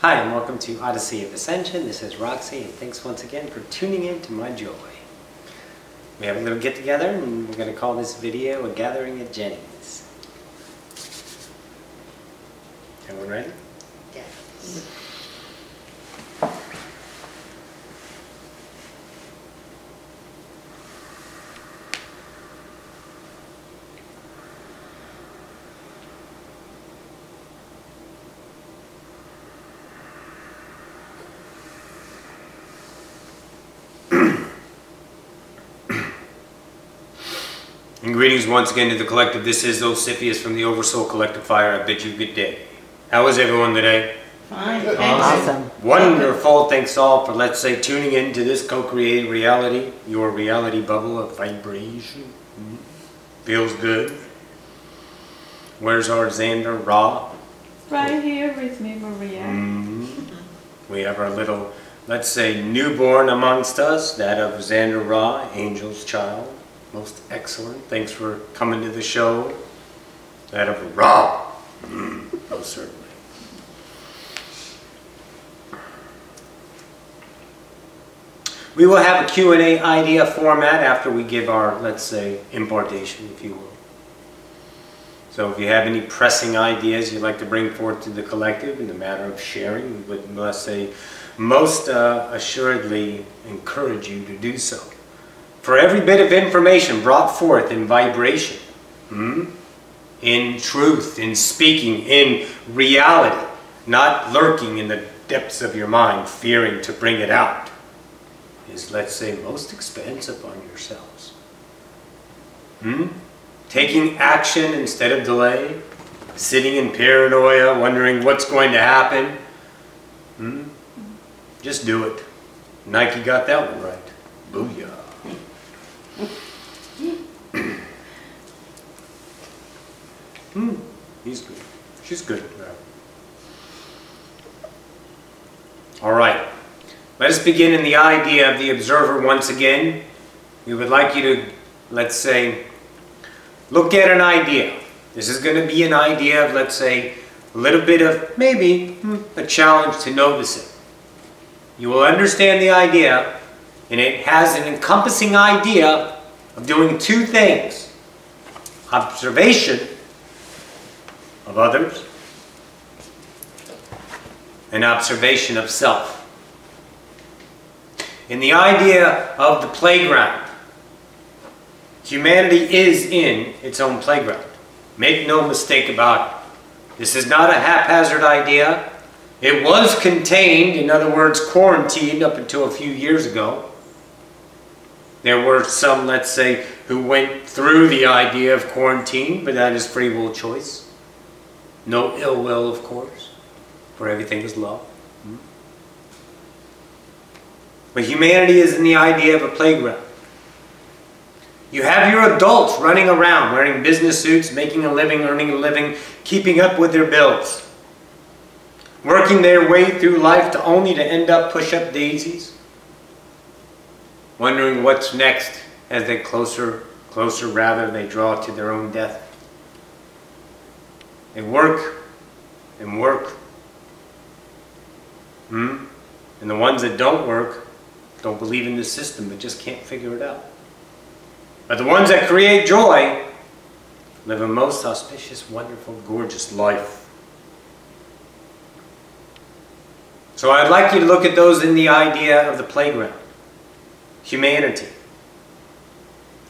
Hi, and welcome to Odyssey of Ascension. This is Roxanne, and thanks once again for tuning in to my joy. We have a little get-together, and we're going to call this video A Gathering at Jenny's. Everyone ready? Yes. And greetings once again to the collective. This is Ocyphius from the Oversoul Collective Fire. I bid you good day. How is everyone today? Fine. Awesome. Wonderful. Thanks all for, let's say, tuning in to this co-created reality, your reality bubble of vibration. Feels good. Where's our Xander Ra? Right here with me, Maria. We have our little, let's say, newborn amongst us, that of Xander Ra, Angel's child. Most excellent. Thanks for coming to the show. That of Ra. Most certainly. We will have a Q&A idea format after we give our, let's say, impartation, if you will. So if you have any pressing ideas you'd like to bring forth to the collective in the matter of sharing, we would, let's say, most assuredly encourage you to do so. For every bit of information brought forth in vibration, in truth, in speaking, in reality, not lurking in the depths of your mind, fearing to bring it out, is, let's say, most expensive on yourselves. Taking action instead of delay, sitting in paranoia, wondering what's going to happen. Just do it. Nike got that one right. Booyah. He's good. She's good. All right. Let us begin in the idea of the observer once again. We would like you to, let's say, look at an idea. This is going to be an idea of, let's say, a little bit of maybe a challenge to notice it. You will understand the idea, and it has an encompassing idea of doing two things: observation of others and observation of self. In the idea of the playground, humanity is in its own playground. Make no mistake about it. This is not a haphazard idea. It was contained, in other words, quarantined up until a few years ago. There were some, let's say, who went through the idea of quarantine, but that is free will choice. No ill will, of course, for everything is love. But humanity is in the idea of a playground. You have your adults running around wearing business suits, making a living, earning a living, keeping up with their bills, working their way through life to only to end up push-up daisies, wondering what's next as they closer rather they draw to their own death. They work and work. And the ones that don't work don't believe in the system but just can't figure it out. But the ones that create joy live a most auspicious, wonderful, gorgeous life. So I'd like you to look at those in the idea of the playground. Humanity.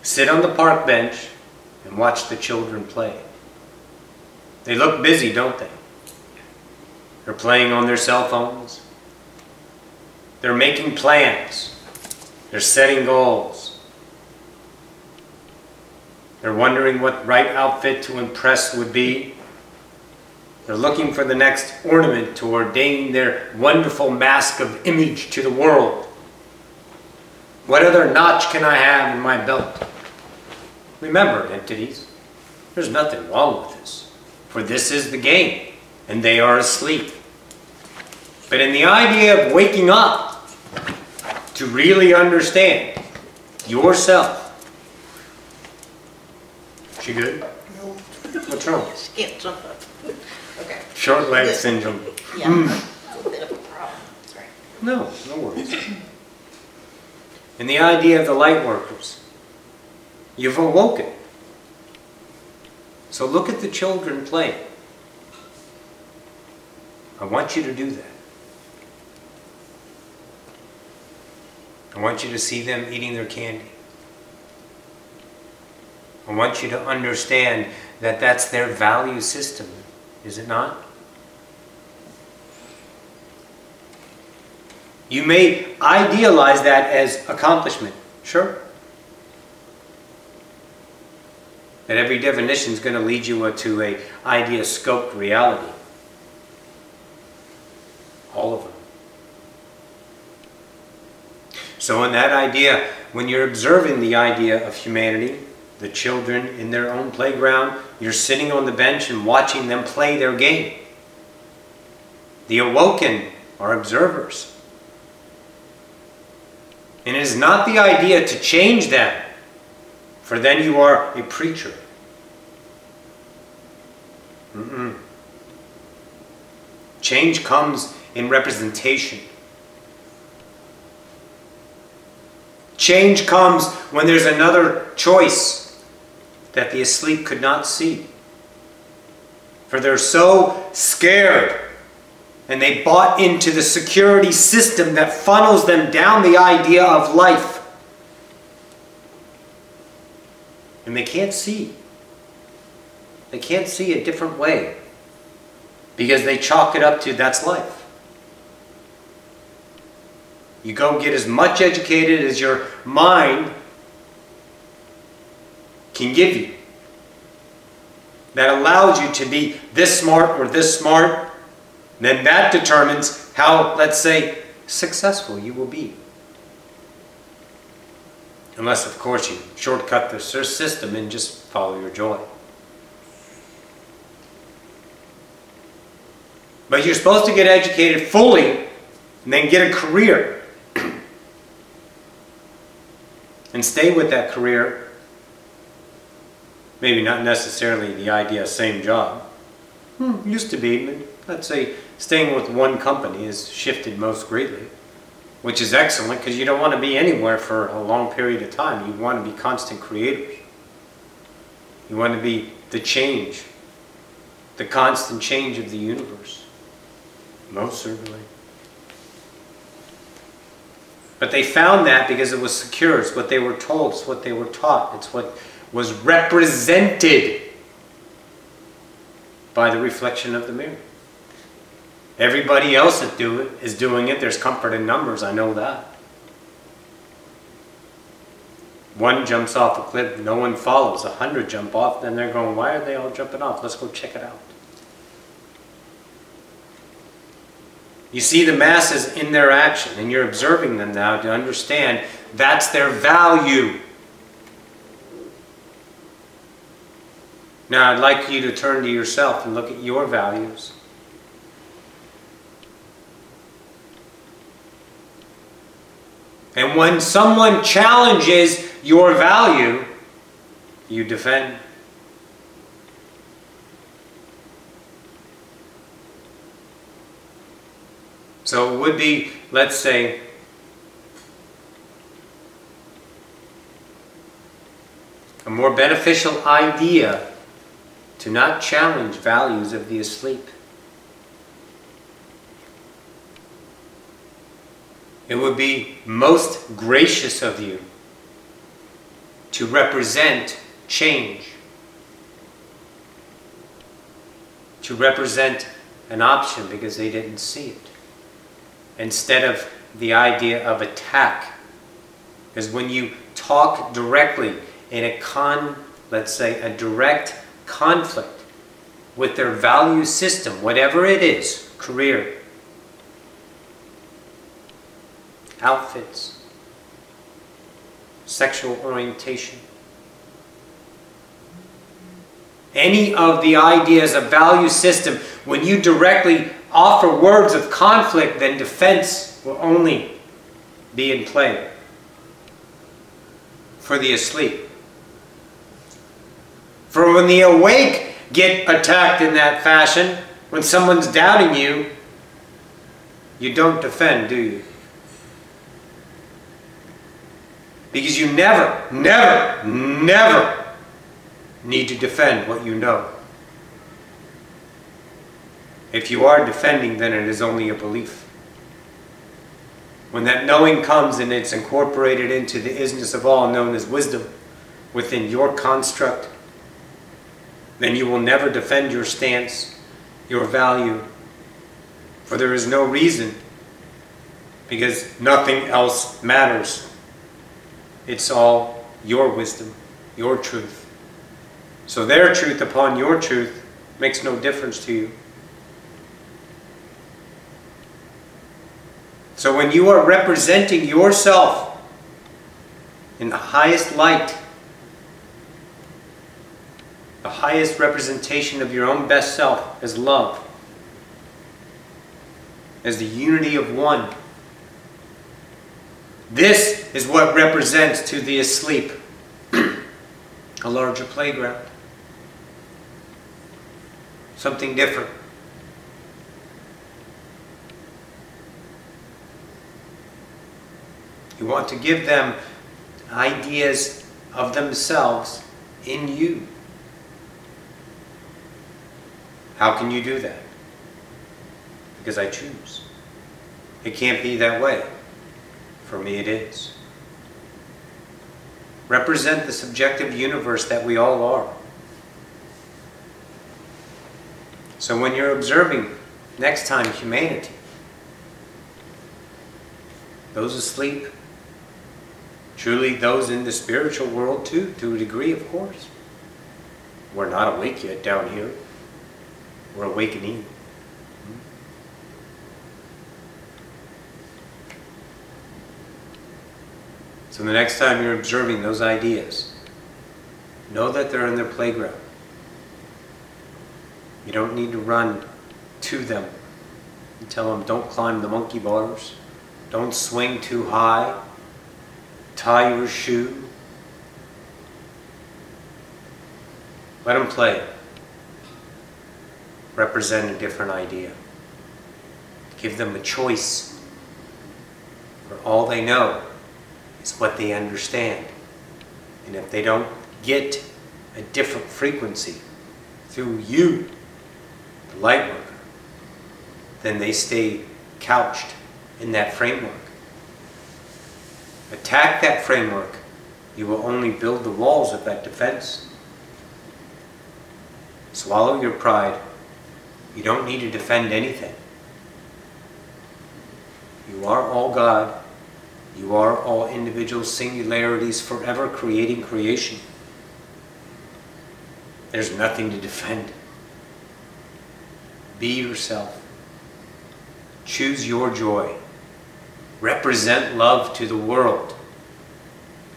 Sit on the park bench and watch the children play. They look busy, don't they? They're playing on their cell phones. They're making plans. They're setting goals. They're wondering what right outfit to impress would be. They're looking for the next ornament to ordain their wonderful mask of image to the world. What other notch can I have in my belt? Remember, entities, there's nothing wrong with this, for this is the game, and they are asleep. But in the idea of waking up to really understand yourself. She good? No. What's wrong? Can't jump up. Okay. Short leg syndrome. Yeah. A little bit of No, no worries. And the idea of the light workers, you've awoken. So look at the children playing. I want you to do that. I want you to see them eating their candy. I want you to understand that that's their value system, is it not? You may idealize that as accomplishment, sure. That every definition is going to lead you to an idea-scoped reality. All of them. So in that idea, when you're observing the idea of humanity, the children in their own playground, you're sitting on the bench and watching them play their game. The awoken are observers. And it is not the idea to change them, for then you are a preacher. Change comes in representation. Change comes when there's another choice that the asleep could not see. For they're so scared and they bought into the security system that funnels them down the idea of life. And they can't see. They can't see a different way because they chalk it up to that's life. You go get as much educated as your mind can give you. That allows you to be this smart or this smart. Then that determines how, let's say, successful you will be. Unless, of course, you shortcut the system and just follow your joy. But you're supposed to get educated fully and then get a career. And stay with that career. Maybe not necessarily the idea of same job. Used to be, but let's say staying with one company has shifted most greatly. Which is excellent because you don't want to be anywhere for a long period of time. You want to be constant creators. You want to be the change. The constant change of the universe. Most certainly. But they found that because it was secure. It's what they were told. It's what they were taught. It's what was represented by the reflection of the mirror. Everybody else is doing it. There's comfort in numbers. I know that. One jumps off a cliff. No one follows. 100 jump off. Then they're going, why are they all jumping off? Let's go check it out. You see the masses in their action, and you're observing them now to understand that's their value. Now, I'd like you to turn to yourself and look at your values. And when someone challenges your value, you defend. So it would be, let's say, a more beneficial idea to not challenge values of the asleep. It would be most gracious of you to represent change, to represent an option because they didn't see it, instead of the idea of attack. Because when you talk directly in a let's say a direct conflict with their value system, whatever it is, career, outfits, sexual orientation, any of the ideas of value system, when you directly offer words of conflict, then defense will only be in play for the asleep. For when the awake get attacked in that fashion, when someone's doubting you, You don't defend, do you? Because you never, never, never need to defend what you know. If you are defending, then it is only a belief. When that knowing comes and it's incorporated into the isness of all, known as wisdom, within your construct, then you will never defend your stance, your value, for there is no reason, because nothing else matters. It's all your wisdom, your truth. So their truth upon your truth makes no difference to you. So when you are representing yourself in the highest light, the highest representation of your own best self as love, as the unity of one, this is what represents to the asleep a larger playground. Something different. You want to give them ideas of themselves in you. How can you do that? Because I choose. It can't be that way. For me it is. Represent the subjective universe that we all are. So when you're observing next time humanity, those asleep, truly those in the spiritual world too, to a degree, of course. We're not awake yet down here. We're awakening. So the next time you're observing those ideas, know that they're in their playground. You don't need to run to them and tell them, don't climb the monkey bars, don't swing too high, tie your shoe. Let them play. Represent a different idea. Give them a choice. For all they know is what they understand. And if they don't get a different frequency through you, the light worker, then they stay couched in that framework. Attack that framework, you will only build the walls of that defense. Swallow your pride. You don't need to defend anything. You are all God. You are all individual singularities forever creating creation. There's nothing to defend. Be yourself. Choose your joy. Represent love to the world.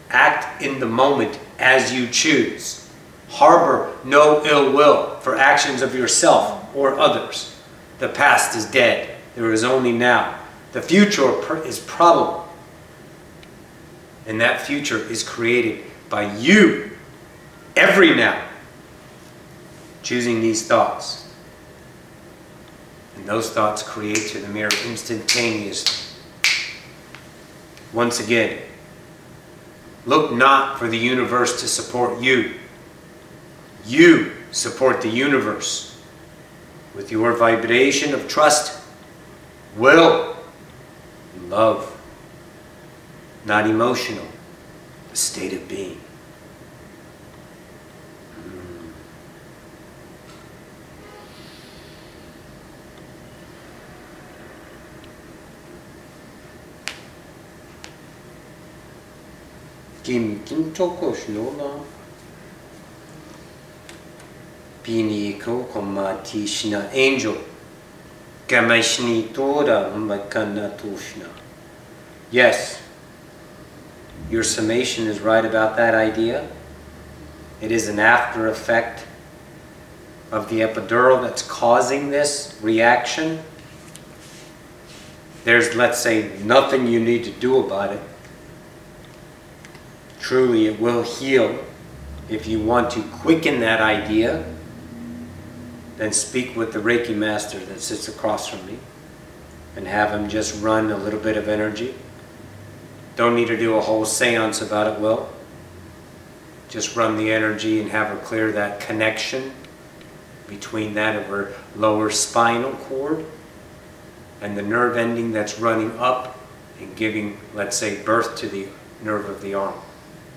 Act in the moment as you choose. Harbor no ill will for actions of yourself or others. The past is dead. There is only now. The future is probable. And that future is created by you every now, choosing these thoughts. And those thoughts create to the mirror instantaneously. Once again, look not for the universe to support you. You support the universe with your vibration of trust, will, and love. Not emotional, a state of being. Kim Chokos Nola Pini Kokomati Shna Angel Kamashni Tora Mbakana Tushna. Yes. Your summation is right about that idea. It is an after effect of the epidural that's causing this reaction. There's, let's say, nothing you need to do about it. Truly, it will heal. If you want to quicken that idea, then speak with the Reiki master that sits across from me. and have him just run a little bit of energy. Don't need to do a whole seance about it, Will. Just run the energy and have her clear that connection between that of her lower spinal cord and the nerve ending that's running up and giving, let's say, birth to the nerve of the arm.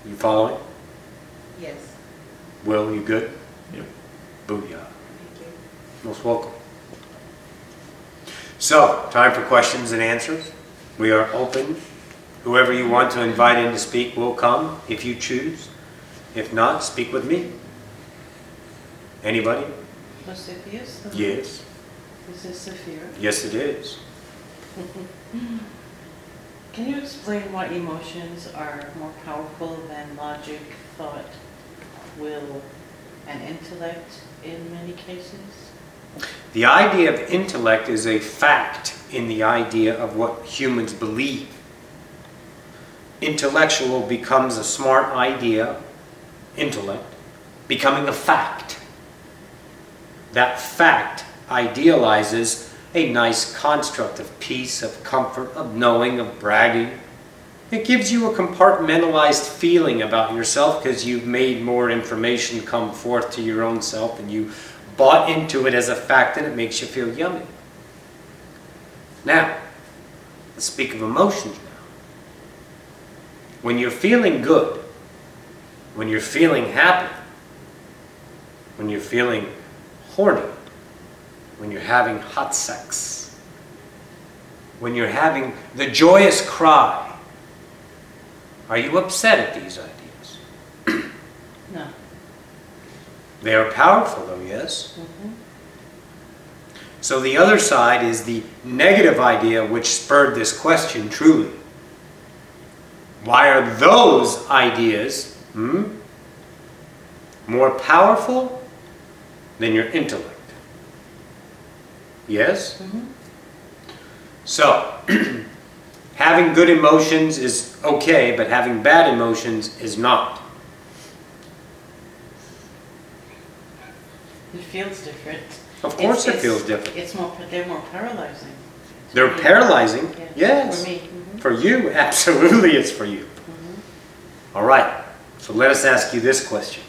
You following? Yes. Will, you good? Yep. Booyah. Thank you. Most welcome. So, time for questions and answers. We are open. Whoever you want to invite in to speak will come, if you choose. If not, speak with me. Anybody? Ocyphius? Yes. Is this Saphira? Yes, it is. Can you explain why emotions are more powerful than logic, thought, will, and intellect in many cases? The idea of intellect is a fact in the idea of what humans believe. Intellectual becomes a smart idea, intellect, becoming a fact. That fact idealizes a nice construct of peace, of comfort, of knowing, of bragging. It gives you a compartmentalized feeling about yourself because you've made more information come forth to your own self and you bought into it as a fact, and it makes you feel yummy. Now, let's speak of emotions now. When you're feeling good, when you're feeling happy, when you're feeling horny, when you're having hot sex, when you're having the joyous cry, are you upset at these ideas? No. They are powerful though, yes? Mm-hmm. So the other side is the negative idea which spurred this question truly. Why are those ideas more powerful than your intellect? Yes? Mm-hmm. So, having good emotions is okay, but having bad emotions is not. It feels different. Of course it feels different. They're more paralyzing. They're paralyzing, yes. For me. Mm-hmm. For you, absolutely it's for you. Mm-hmm. All right, so let us ask you this question.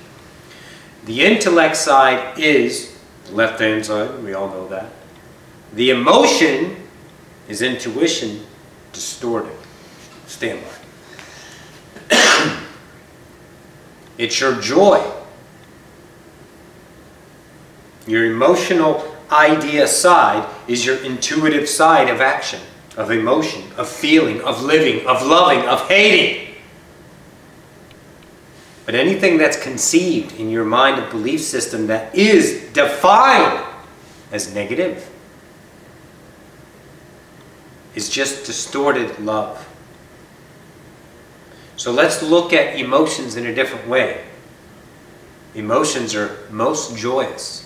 The intellect side is the left-hand side, we all know that. The emotion is intuition distorted. Stand by. It's your joy. Your emotional idea side is your intuitive side of action, of emotion, of feeling, of living, of loving, of hating. But anything that's conceived in your mind and belief system that is defined as negative is just distorted love. So let's look at emotions in a different way. Emotions are most joyous.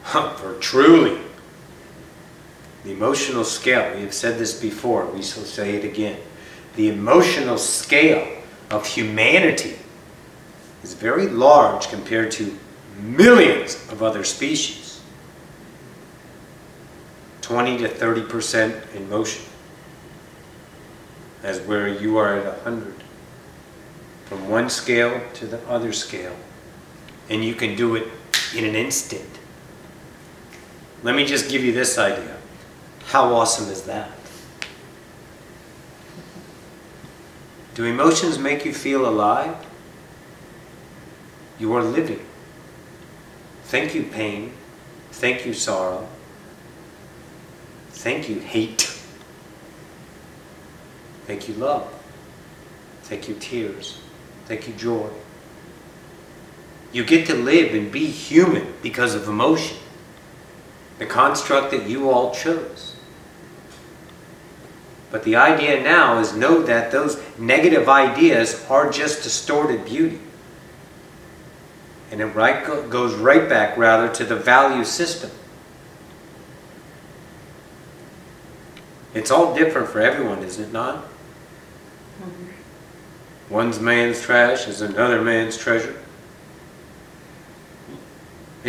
For truly, the emotional scale, we have said this before, we shall say it again. The emotional scale of humanity is very large compared to millions of other species. 20 to 30% in motion, as where you are at 100. From one scale to the other scale. And you can do it in an instant. Let me just give you this idea. How awesome is that? Do emotions make you feel alive? You are living. Thank you, pain. Thank you, sorrow. Thank you, hate. Thank you, love. Thank you, tears. Thank you, joy. You get to live and be human because of emotion. The construct that you all chose. But the idea now is know that those negative ideas are just distorted beauty. And it goes right back, rather, to the value system. It's all different for everyone, is it not? One man's trash is another man's treasure.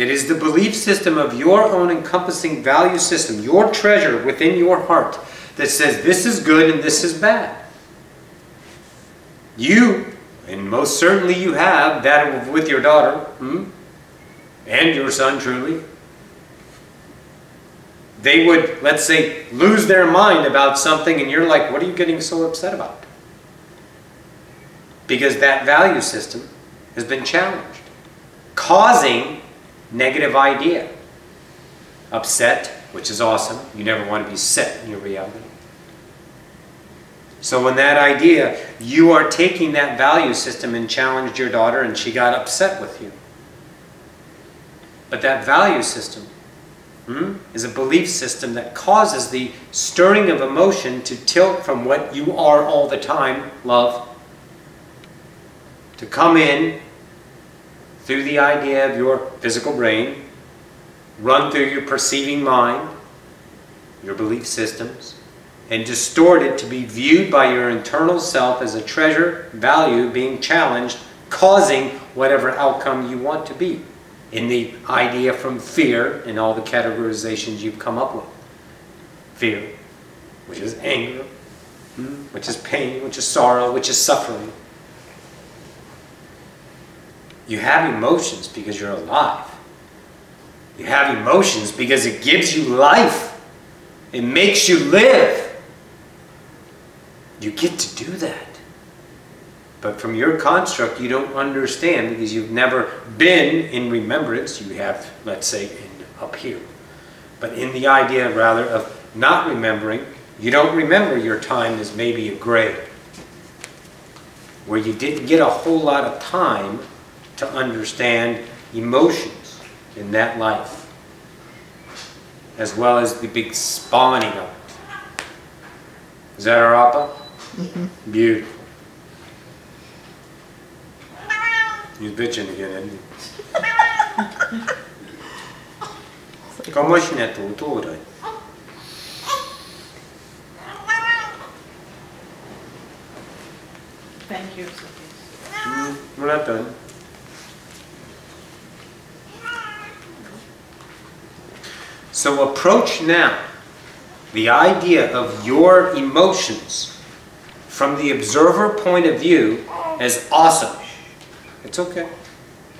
It is the belief system of your own encompassing value system, your treasure within your heart, that says this is good and this is bad. You, and most certainly you have that with your daughter, and your son truly. They would, let's say, lose their mind about something and you're like, what are you getting so upset about? Because that value system has been challenged, causing negative idea. Upset, which is awesome. You never want to be set in your reality. So when that idea, you are taking that value system and challenged your daughter and she got upset with you. But that value system is a belief system that causes the stirring of emotion to tilt from what you are all the time, love, to come in through the idea of your physical brain, run through your perceiving mind, your belief systems, and distort it to be viewed by your internal self as a treasure, value being challenged, causing whatever outcome you want to be. In the idea from fear and all the categorizations you've come up with. Fear, which is anger, which is pain, which is sorrow, which is suffering. You have emotions because you're alive. You have emotions because it gives you life. It makes you live. You get to do that. But from your construct, you don't understand because you've never been in remembrance. You have, let's say, up here. But in the idea, rather, of not remembering, you don't remember your time as maybe a grade, where you didn't get a whole lot of time to understand emotions in that life, as well as the big spawning of it. Is that our Appa? Mm-hmm. Beautiful. He's bitching again, isn't he? Kamosh na tuturay. Thank you, Ocyphius. We're not done. So approach now the idea of your emotions from the observer point of view as awesome. It's okay.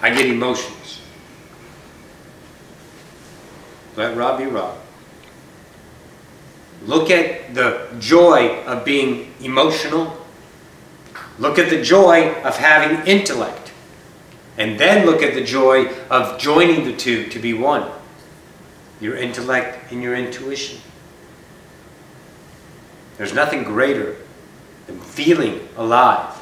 I get emotions. Let Rob be Rob. Look at the joy of being emotional. Look at the joy of having intellect. And then look at the joy of joining the two to be one. Your intellect and your intuition. There's nothing greater than feeling alive.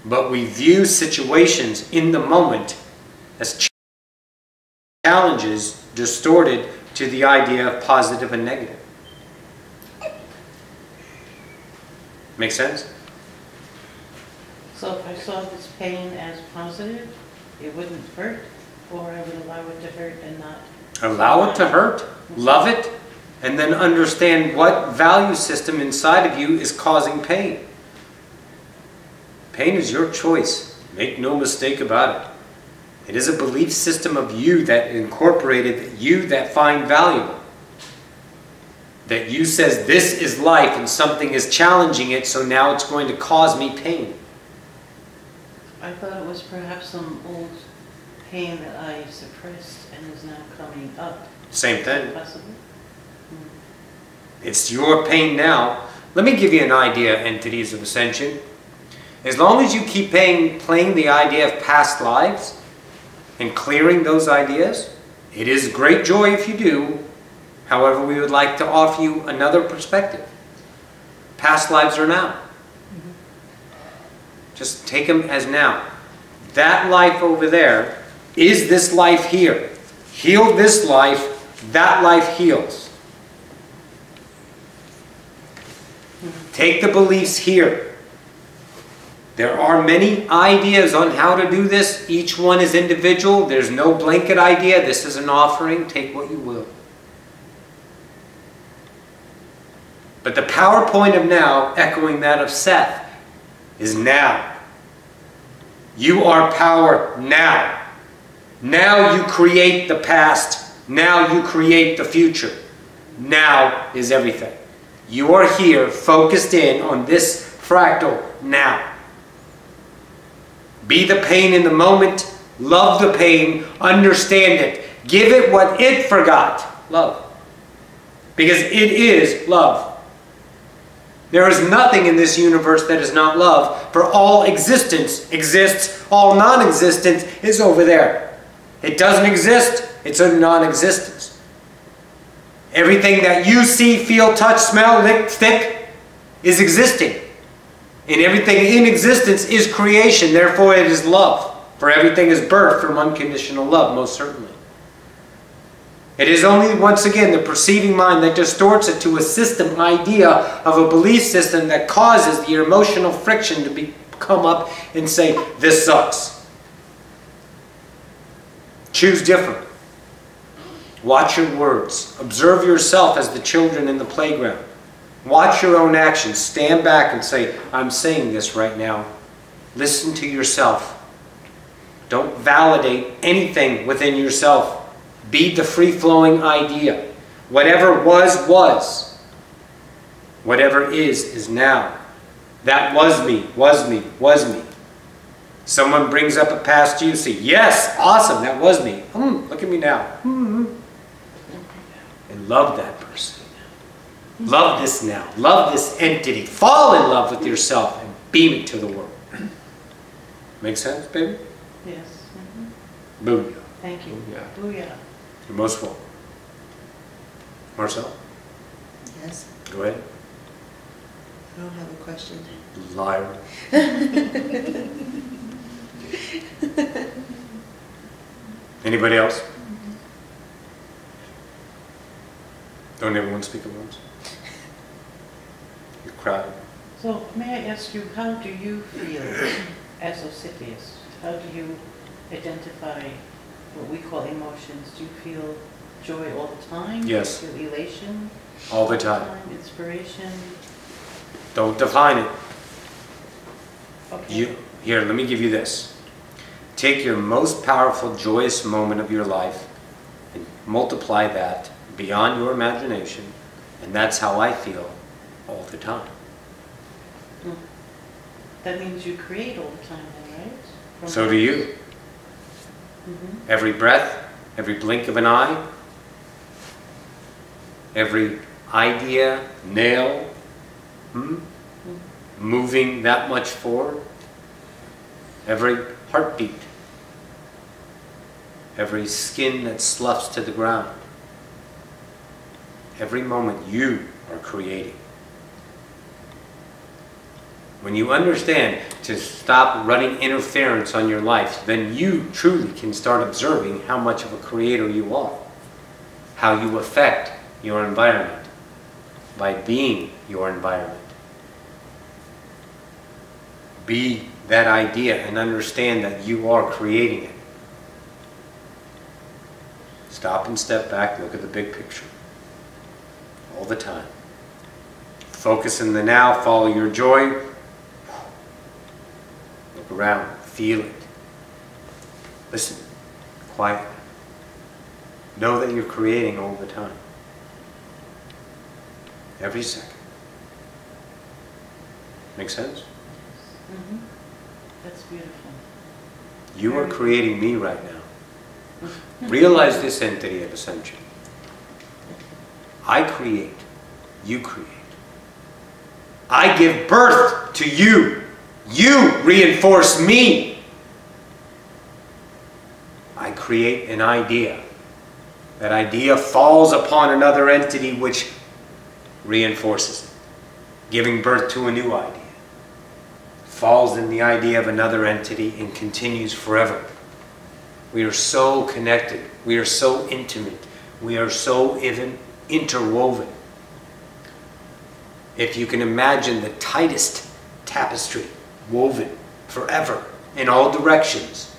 But we view situations in the moment as challenges distorted to the idea of positive and negative. Make sense? So if I saw this pain as positive, it wouldn't hurt, or I would allow it to hurt and not... Allow it to hurt, love it, and then understand what value system inside of you is causing pain. Pain is your choice. Make no mistake about it. It is a belief system of you that incorporated you that find valuable. That you says this is life and something is challenging it, so now it's going to cause me pain. I thought it was perhaps some old pain that I suppressed and is now coming up. Same thing. Possible? It's your pain now. Let me give you an idea, entities of ascension. As long as you keep playing the idea of past lives and clearing those ideas, it is great joy if you do. However, we would like to offer you another perspective. Past lives are now. Just take them as now. That life over there is this life here. Heal this life, that life heals. Take the beliefs here. There are many ideas on how to do this. Each one is individual. There's no blanket idea. This is an offering. Take what you will. But the PowerPoint of now, echoing that of Seth, is now. You are power now. Now you create the past. Now you create the future. Now is everything. You are here, focused in on this fractal now. Be the pain in the moment. Love the pain. Understand it. Give it what it forgot. Love. Because it is love. There is nothing in this universe that is not love. For all existence exists. All non-existence is over there. It doesn't exist. It's a non-existence. Everything that you see, feel, touch, smell, lick, thick is existing. And everything in existence is creation. Therefore it is love. For everything is birth from unconditional love, most certainly. It is only, once again, the perceiving mind that distorts it to a system idea of a belief system that causes the emotional friction to come up and say, this sucks. Choose different. Watch your words. Observe yourself as the children in the playground. Watch your own actions. Stand back and say, I'm saying this right now. Listen to yourself. Don't validate anything within yourself. Be the free-flowing idea. Whatever was, was. Whatever is now. That was me, was me, was me. Someone brings up a past you, say, yes, awesome, that was me. Look at me now. And love that person. Love this now. Love this entity. Fall in love with yourself and beam it to the world. Make sense, baby? Yes. Booyah. Thank you. Booyah. Booyah. You're most welcome. Marcel, Yes. go ahead. I don't have a question. Liar. Anybody else? Don't everyone speak at once? You're crowded. So may I ask you, how do you feel as Ocyphius? How do you identify what we call emotions? Do you feel joy all the time? Yes. Do you feel elation? All the time. Inspiration? Don't define it. Okay. Here, let me give you this. Take your most powerful, joyous moment of your life and multiply that beyond your imagination, and that's how I feel all the time. That means you create all the time then, right? So do you. Every breath, every blink of an eye, every idea, nail, moving that much forward, every heartbeat, every skin that sloughs to the ground, every moment you are creating. When you understand to stop running interference on your life, then you truly can start observing how much of a creator you are, how you affect your environment by being your environment. Be that idea and understand that you are creating it. Stop and step back, look at the big picture. All the time. Focus in the now, follow your joy. Look around, feel it. Listen, quietly. Know that you're creating all the time. Every second. Make sense? That's beautiful. You are creating me right now. Realize this entity of ascension. I create. You create. I give birth to you. You reinforce me. I create an idea. That idea falls upon another entity which reinforces it, giving birth to a new idea. Falls in the idea of another entity and continues forever. We are so connected. We are so intimate. We are so even interwoven. If you can imagine the tightest tapestry woven forever in all directions,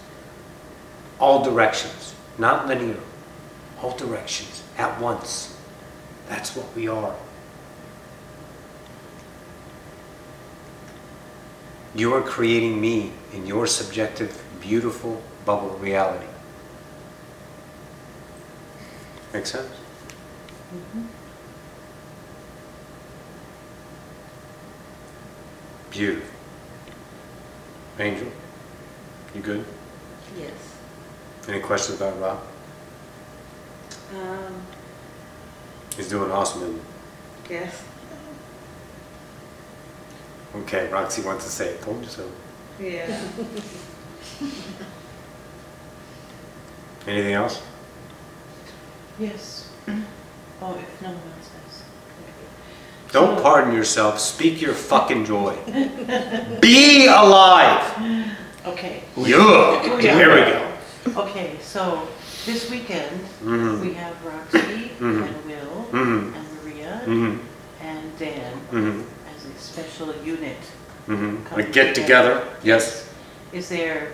not linear, all directions at once. That's what we are. You are creating me in your subjective, beautiful bubble reality. Makes sense? Mhm. Beautiful. Angel, you good? Yes. Any questions about Rob? He's doing awesome, isn't Yes. he? Okay, Roxy wants to say it. Told you so. Yeah. Anything else? Yes. Oh, if no one else has. Don't So- pardon yourself. Speak your fucking joy. Be alive. Okay. Yeah. Here we go. Okay, so this weekend, Mhm. we have Roxy Mhm. and Will Mhm. and Maria Mhm. and Dan Mhm. as a special unit. Mhm. A coming get together. Yes. Is there,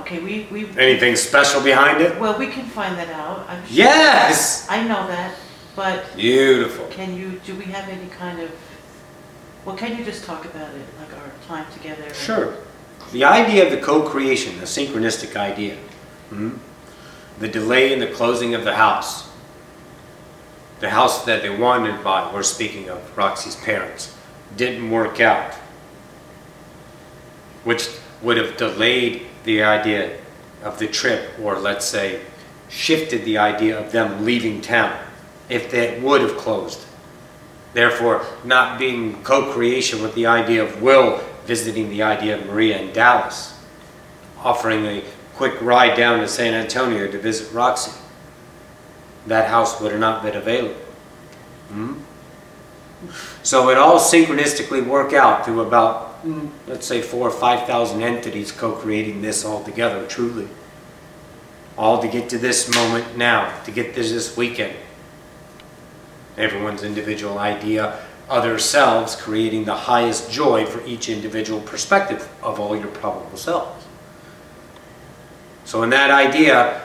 okay, we. Anything special behind it? Well, we can find that out, I'm sure. Yes. I know that, but Beautiful. do we have any kind of, well, can you just talk about it, like our time together? Sure. The idea of the co-creation, the synchronistic idea, the delay in the closing of the house that they wanted to buy, we're speaking of Roxy's parents, didn't work out, which would have delayed the idea of the trip, or let's say shifted the idea of them leaving town if they would have closed. Therefore, not being co-creation with the idea of Will visiting the idea of Maria in Dallas, offering a quick ride down to San Antonio to visit Roxy. That house would have not been available. So it all synchronistically worked out through about, let's say, 4,000 or 5,000 entities co-creating this all together, truly. All to get to this moment now, to get to this weekend. Everyone's individual idea, other selves creating the highest joy for each individual perspective of all your probable selves. So in that idea,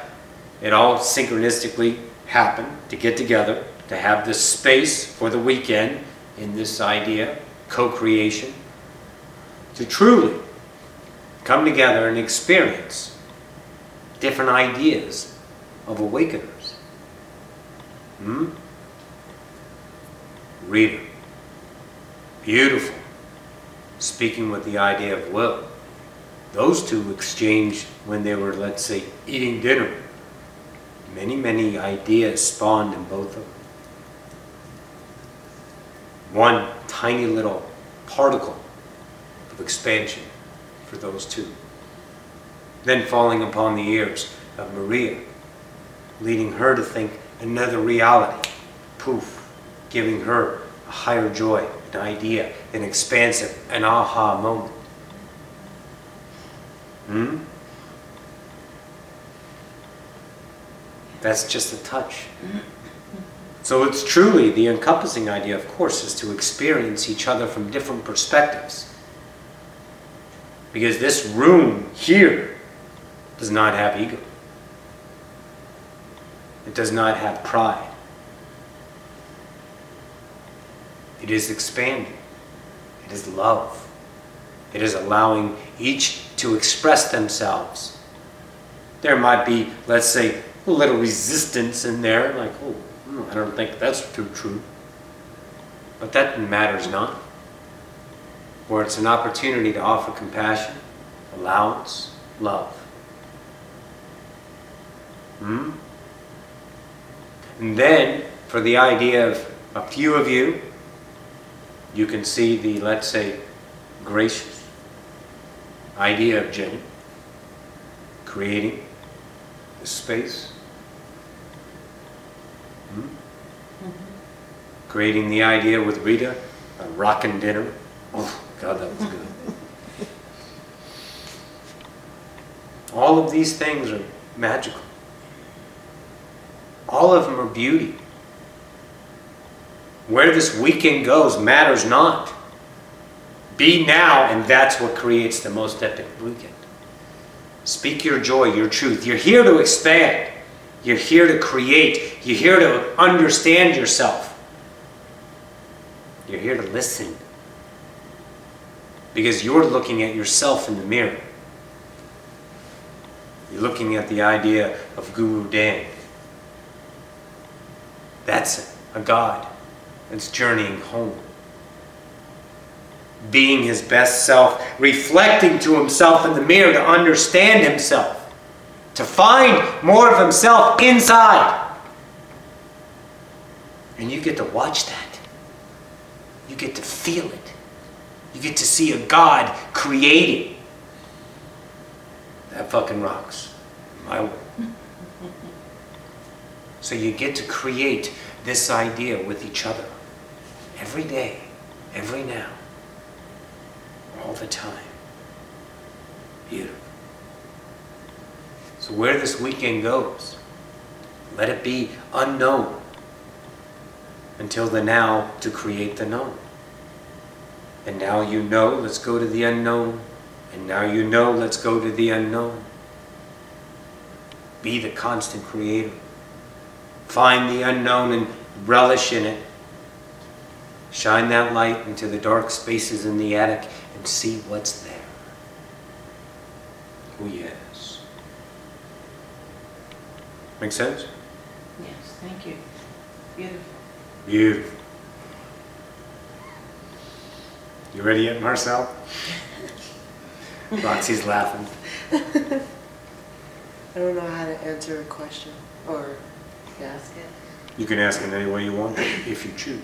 it all synchronistically happened to get together, to have this space for the weekend in this idea, co-creation, to truly come together and experience different ideas of awakeners. Rita, beautiful, speaking with the idea of Will. Those two exchanged when they were, let's say, eating dinner. Many, many ideas spawned in both of them. One tiny little particle of expansion for those two. Then falling upon the ears of Maria, leading her to think another reality. Poof, giving her a higher joy, an idea, an expansive, an aha moment. That's just a touch. So it's truly the encompassing idea, of course, is to experience each other from different perspectives. Because this room here does not have ego. It does not have pride. It is expanding. It is love. It is allowing each to express themselves. There might be, let's say, a little resistance in there, like, oh, I don't think that's too true. But that matters not. Where it's an opportunity to offer compassion, allowance, love. And then, for the idea of a few of you, you can see the, let's say, gracious idea of Jenny creating the space. Creating the idea with Rita, a rockin' dinner. Oh, God, that was good. All of these things are magical. All of them are beauty. Where this weekend goes matters not. Be now, and that's what creates the most epic weekend. Speak your joy, your truth. You're here to expand. You're here to create. You're here to understand yourself. You're here to listen. Because you're looking at yourself in the mirror. You're looking at the idea of Guru Dan, That's a God that's journeying home. Being his best self, reflecting to himself in the mirror to understand himself, to find more of himself inside. And you get to watch that. You get to feel it. You get to see a God creating. That fucking rocks. My word. So you get to create this idea with each other. Every day. Every now. All the time. Beautiful. So where this weekend goes, let it be unknown until the now to create the known. And now you know, let's go to the unknown. And now you know, let's go to the unknown. Be the constant creator. Find the unknown and relish in it. Shine that light into the dark spaces in the attic and see what's there. Oh yes. Make sense? Yes, thank you. Beautiful. Beautiful. You ready yet, Marcel? Roxy's laughing. I don't know how to answer a question or ask it. You can ask in any way you want, if you choose.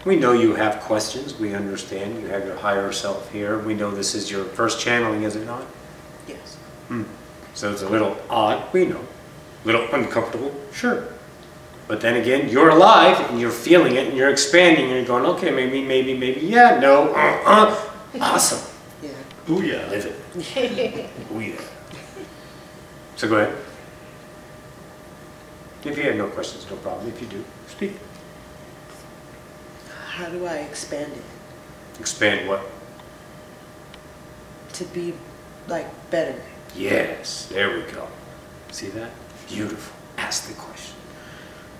We know you have questions. We understand. You have your higher self here. We know this is your first channeling, is it not? Yes. So it's a little odd. We know. A little uncomfortable. Sure. But then again, you're alive and you're feeling it and you're expanding and you're going, okay, maybe, yeah, no, awesome. Yeah. Ooh yeah, live it. Ooh yeah. So go ahead. If you have no questions, no problem. If you do, speak. How do I expand it? Expand what? To be, like, better. Yes, there we go. See that? Beautiful. Ask the question.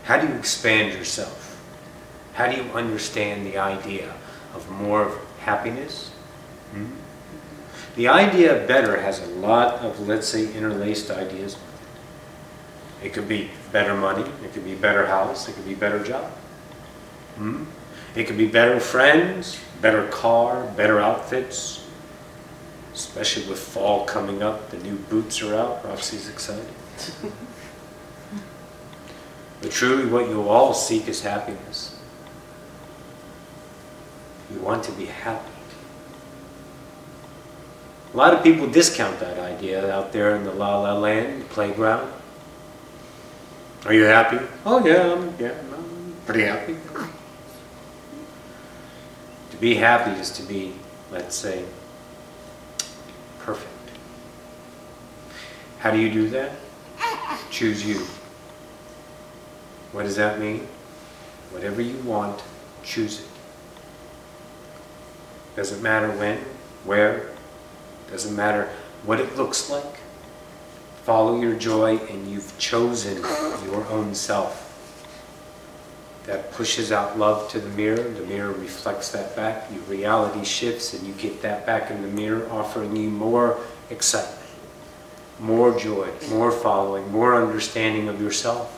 How do you expand yourself? How do you understand the idea of more of happiness? The idea of better has a lot of, let's say, interlaced ideas. It could be better money, it could be better house, it could be better job. It could be better friends, better car, better outfits. Especially with fall coming up, the new boots are out. Roxy's excited. But truly what you all seek is happiness. You want to be happy. A lot of people discount that idea out there in the la-la land, the playground. Are you happy? Oh yeah, I'm pretty happy. To be happy is to be, let's say, perfect. How do you do that? Choose you. What does that mean? Whatever you want, choose it. Doesn't matter when, where, doesn't matter what it looks like. Follow your joy and you've chosen your own self. That pushes out love to the mirror reflects that back, your reality shifts and you get that back in the mirror, offering you more excitement, more joy, more following, more understanding of yourself.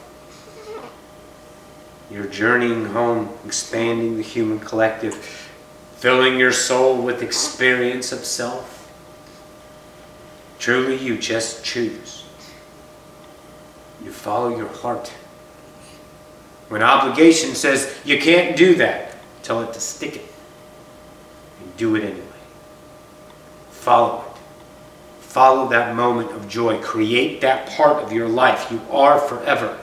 You're journeying home, expanding the human collective, filling your soul with experience of self. Truly you just choose. You follow your heart. When obligation says you can't do that, tell it to stick it. And do it anyway. Follow it. Follow that moment of joy. Create that part of your life. You are forever.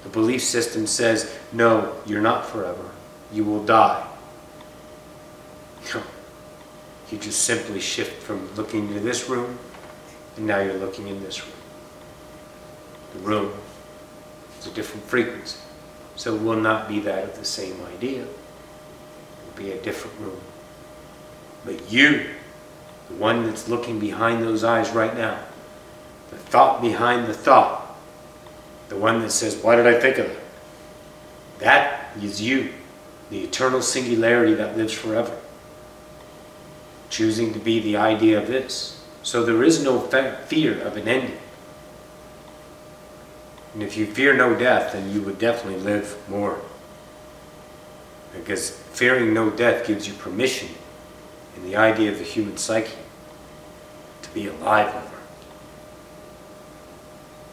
The belief system says, no, you're not forever. You will die. No. You just simply shift from looking into this room, and now you're looking in this room. The room is a different frequency, so it will not be that of the same idea. It will be a different room. But you, the one that's looking behind those eyes right now, the thought behind the thought, the one that says, why did I think of that? That is you, the eternal singularity that lives forever. Choosing to be the idea of this. So there is no fear of an ending. And if you fear no death, then you would definitely live more. Because fearing no death gives you permission in the idea of the human psyche to be alive over.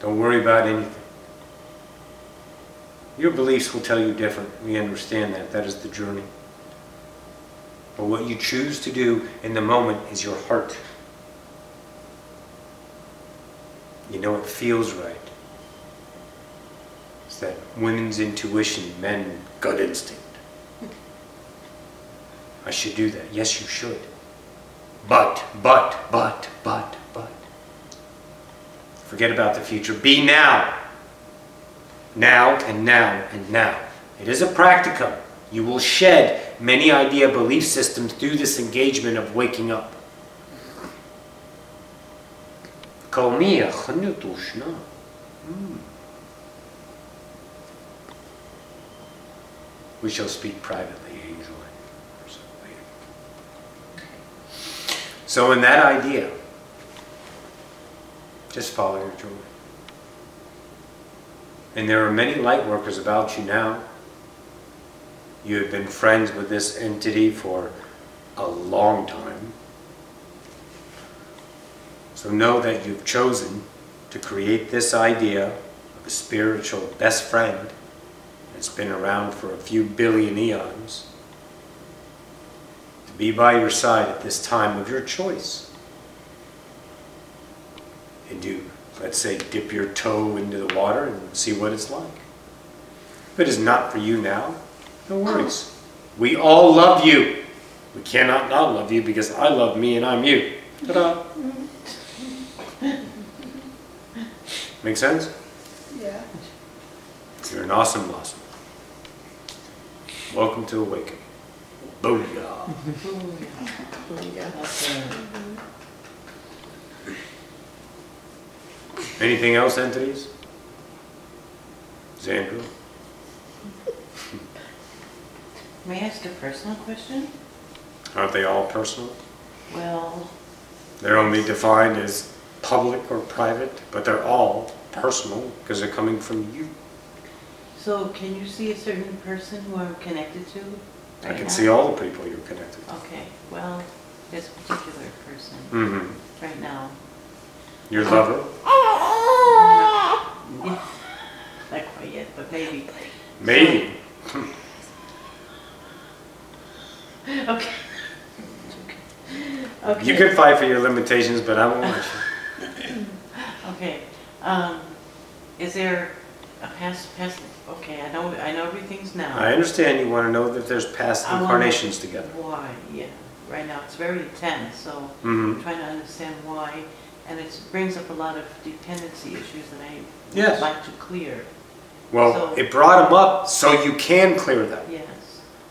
Don't worry about anything. Your beliefs will tell you different. We understand that. That is the journey. But what you choose to do in the moment is your heart. You know it feels right. It's that women's intuition, men gut instinct. I should do that. Yes, you should. But. Forget about the future. Be now. Now and now and now. It is a practicum. You will shed many idea belief systems through this engagement of waking up. We shall speak privately, Angel. So in that idea, just follow your joy. And there are many light workers about you now. You have been friends with this entity for a long time. So know that you've chosen to create this idea of a spiritual best friend that's been around for a few billion eons to be by your side at this time of your choice. And you, let's say, dip your toe into the water and see what it's like. If it is not for you now, no worries. We all love you. We cannot not love you because I love me and I'm you. Ta-da! Make sense? Yeah. You're an awesome blossom. Welcome to Awakening. Booyah! Anything else, entities? Xandra? May I ask a personal question? Aren't they all personal? Well... They're only defined as public or private, but they're all personal because they're coming from you. So can you see a certain person who I'm connected to right I can now? see all the people you're connected to. Okay, well, this particular person Mm-hmm. right now. Your lover? Yeah, not quite yet, but maybe. Maybe. Okay. Okay. You can fight for your limitations, but I won't let you. Okay. Is there a past? Okay, I know everything's now. I understand you want to know that there's past I wanna incarnations know together. Why? Yeah. Right now it's very intense, so Mm-hmm. I'm trying to understand why, and it brings up a lot of dependency issues that I Yes. would like to clear. Well, So- it brought them up so you can clear them. Yes.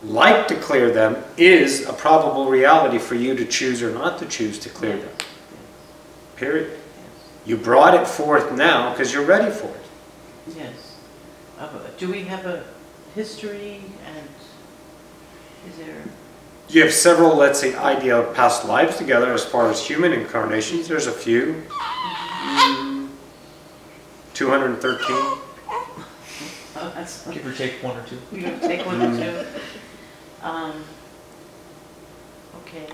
Like to clear them is a probable reality for you to choose or not to choose to clear them. Period. Yes. You brought it forth now because you're ready for it. Yes. Do we have a history, and is there? You have several, let's say, idea of past lives together as far as human incarnations. There's a few. 213. Oh, that's. Give or take one or two. You gonna take one or two? Okay.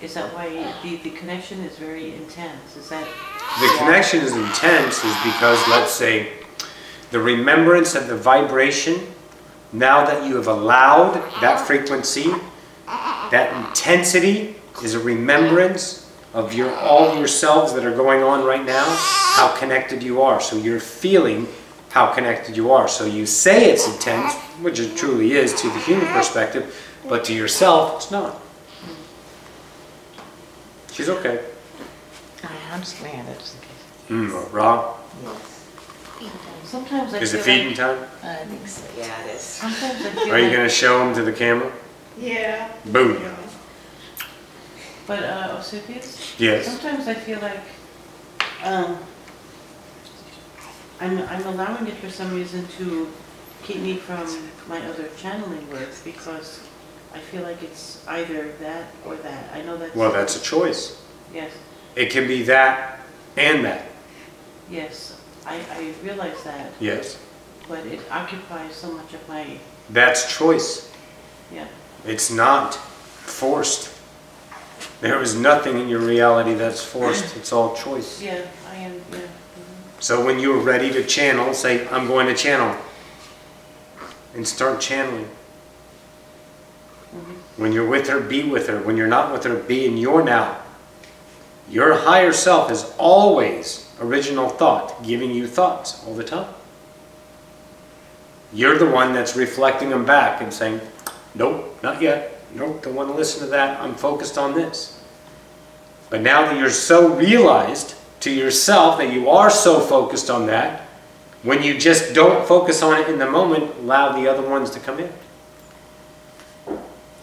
Is that why the connection is very intense? Is that? The connection is intense is because, let's say, the remembrance of the vibration, now that you have allowed that frequency, that intensity is a remembrance of all yourselves that are going on right now, how connected you are. So you're feeling how connected you are. So you say it's intense, which it truly is to the human perspective, but to yourself, it's not. She's okay. I understand it. Just Rob, Sometimes I is feel it feeding like, time? I think so. Yeah, it is. sometimes I feel Are you like, going to show them to the camera? Yeah. Boom. but Ocyphius, Yes. sometimes I feel like I'm allowing it for some reason to keep me from my other channeling work because I feel like it's either that or that. I know that's... Well, that's a choice. Yes, It can be that and that. yes. I realize that, Yes. but it occupies so much of my, That's choice. yeah. It's not forced. There is nothing in your reality that's forced. It's all choice. Yeah, I am, yeah. So when you're ready to channel, say, I'm going to channel. And start channeling. When you're with her, be with her. When you're not with her, be in your now. Your higher self is always original thought, giving you thoughts all the time. You're the one that's reflecting them back and saying, nope, not yet. Nope, don't want to listen to that. I'm focused on this. But now that you're so realized to yourself that you are so focused on that, when you just don't focus on it in the moment, allow the other ones to come in.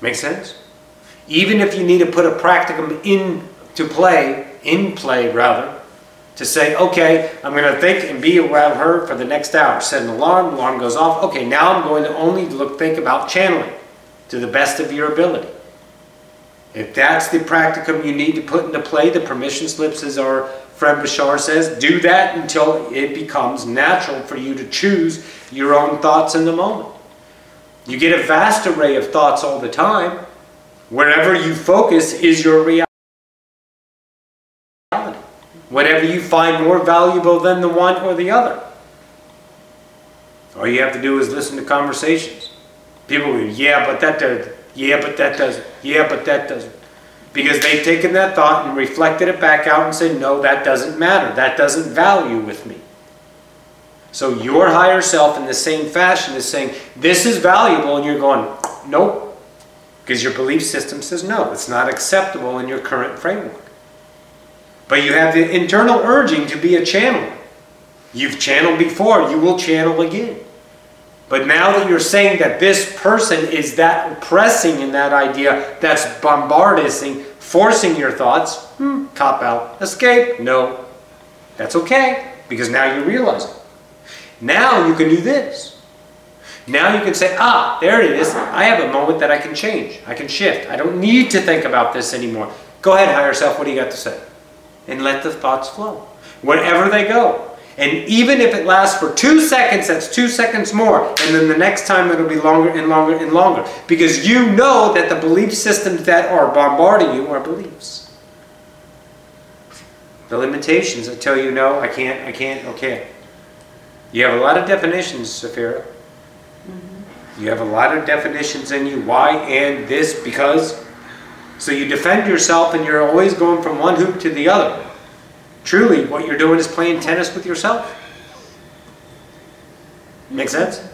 Make sense? Even if you need to put a practicum in play rather, to say, okay, I'm going to think and be around her for the next hour. Set an alarm, the alarm goes off. Okay, now I'm going to only think about channeling to the best of your ability. If that's the practicum you need to put into play, the permission slips, as our friend Bashar says, do that until it becomes natural for you to choose your own thoughts in the moment. You get a vast array of thoughts all the time. Wherever you focus is your reality. Whatever you find more valuable than the one or the other. All you have to do is listen to conversations. People go, yeah, but that doesn't. Yeah, but that doesn't. Yeah, but that doesn't. Because they've taken that thought and reflected it back out and said, no, that doesn't matter. That doesn't value with me. So your higher self in the same fashion is saying, this is valuable, and you're going, nope. Because your belief system says, no, it's not acceptable in your current framework. But you have the internal urging to be a channeler. You've channeled before, you will channel again. But now that you're saying that this person is that oppressing in that idea, that's bombarding, forcing your thoughts, cop out, escape, no. That's okay, because now you realize it. Now you can do this. Now you can say, ah, there it is. I have a moment that I can change. I can shift. I don't need to think about this anymore. Go ahead, higher self, what do you got to say? And let the thoughts flow, wherever they go. And even if it lasts for 2 seconds, that's 2 seconds more. And then the next time it'll be longer and longer and longer. Because you know that the belief systems that are bombarding you are beliefs. The limitations that tell you, no, I can't, okay. You have a lot of definitions, Sapphira. You have a lot of definitions in you. Why, and, this, because. So you defend yourself and you're always going from one hoop to the other. Truly, what you're doing is playing tennis with yourself. Make sense?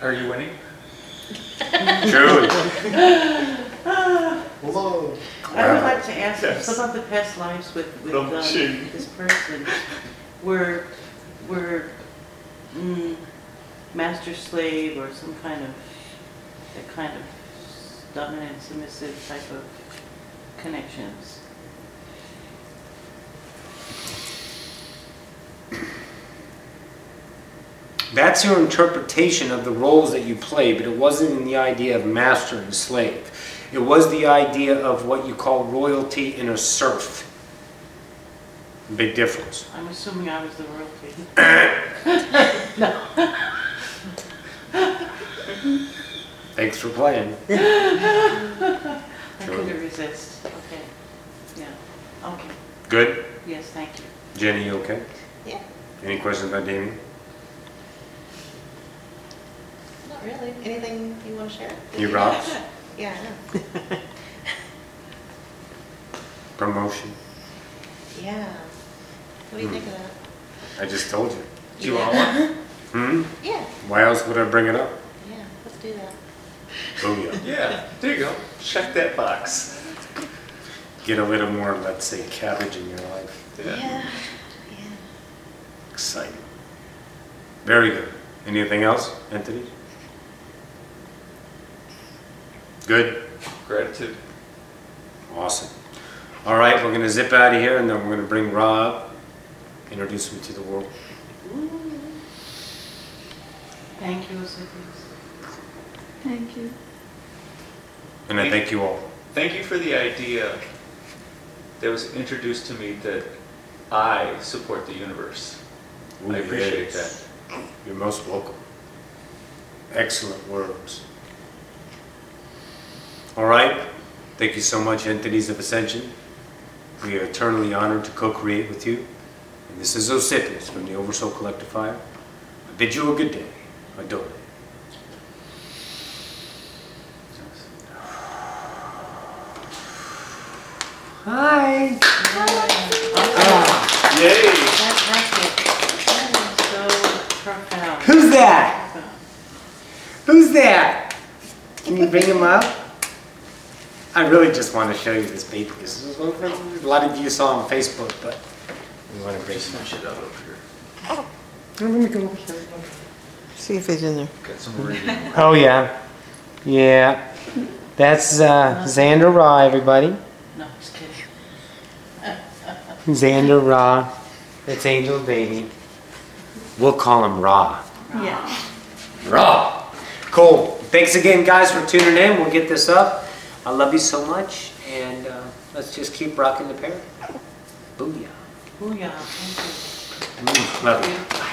Are you winning? Truly. Hello. I would like to ask, Yes. some of the past lives with Don't cheat. this person were master slave or some kind of dominant, submissive type of connections. That's your interpretation of the roles that you play, but it wasn't in the idea of master and slave. It was the idea of what you call royalty and a serf. Big difference. I'm assuming I was the royalty. Thanks for playing. I couldn't resist. Okay. Yeah. Okay. Good? Yes, thank you. Jenny, you okay? Yeah, Any questions about Damien? not really. Anything you want to share? You rocks? Yeah, I know. Promotion? Yeah. What do you think of that? I just told you. Do you want one? Hmm? Yeah, Why else would I bring it up? yeah, let's do that. Booyah. Yeah, there you go. Check that box. Get a little more, let's say, cabbage in your life. Yeah. Exciting. Very good. Anything else, entities? Good? Gratitude. Awesome. All right, we're going to zip out of here and then we're going to bring Rob, introduce him to the world. Thank you, Ocyphius. Thank you. And I thank you all. Thank you for the idea that was introduced to me that I support the universe. Ooh, I appreciate yes. that. You're most welcome. Excellent words. All right. Thank you so much, entities of Ascension. We are eternally honored to co-create with you. And this is Ocyphius from the Oversoul Collective Fire. I bid you a good day. Adore. Hi. Yay! Fantastic. That is so profound. Who's that? Who's that? Can you bring him up? I really just want to show you this baby. This is a lot of you saw on Facebook, but we want to bring him Smash it out over here. up. Let me go over here. See if he's in there. Got some reading. Oh yeah, yeah. That's Xander Raw, everybody. No, just kidding. Xander Raw. That's Angel's baby. We'll call him Raw. Yeah. Raw. Cool. Thanks again, guys, for tuning in. We'll get this up. I love you so much, and let's just keep rocking the pair. Booyah. Booyah. Thank you. Love you.